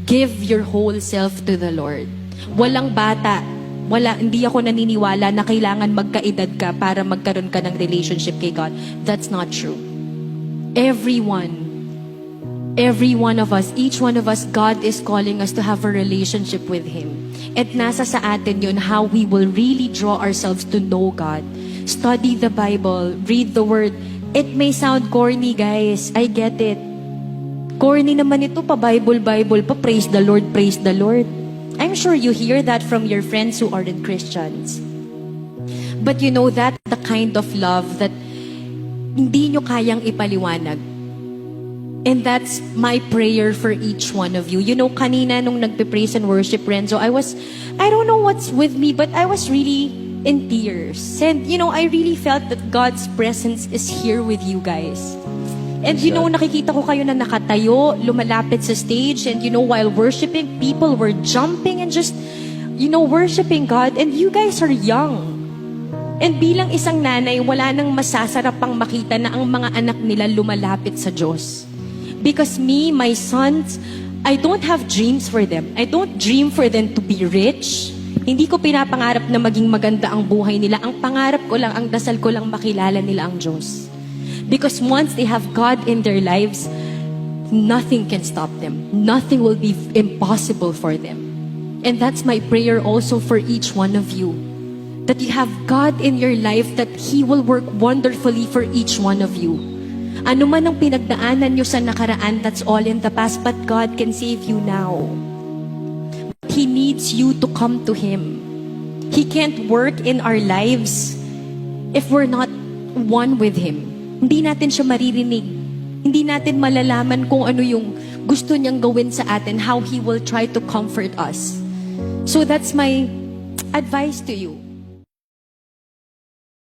give your whole self to the Lord. Walang bata, hindi ako naniniwala na kailangan magkaedad ka para magkaroon ka ng relationship kay God. That's not true. Every one of us, each one of us, God is calling us to have a relationship with Him. At nasa sa atin yun, how we will really draw ourselves to know God. Study the Bible, read the Word. It may sound corny, guys. I get it. Corny naman ito, pa-Bible pa, praise the Lord, praise the Lord. I'm sure you hear that from your friends who aren't Christians. But you know, that's the kind of love that hindi nyo kayang ipaliwanag. And that's my prayer for each one of you. You know, kanina nung nagpe-praise and worship, Renzo, I don't know what's with me, but I was really in tears. And you know, I really felt that God's presence is here with you guys. And you know, nakikita ko kayo na nakatayo, lumalapit sa stage, and you know, while worshiping, people were jumping and just, you know, worshiping God. And you guys are young. And bilang isang nanay, wala nang masasarap pang makita na ang mga anak nila lumalapit sa Diyos. Because me, my sons, I don't have dreams for them. I don't dream for them to be rich. Hindi ko pinapangarap na maging maganda ang buhay nila. Ang pangarap ko lang, ang dasal ko lang makilala nila ang Diyos. Because once they have God in their lives, nothing can stop them. Nothing will be impossible for them. And that's my prayer also for each one of you. That you have God in your life, that He will work wonderfully for each one of you. Ano man ang pinagdaanan nyo sa nakaraan, that's all in the past, but God can save you now. He needs you to come to Him. He can't work in our lives if we're not one with Him. Hindi natin siya maririnig. Hindi natin malalaman kung ano yung gusto niyang gawin sa atin, how He will try to comfort us. So that's my advice to you.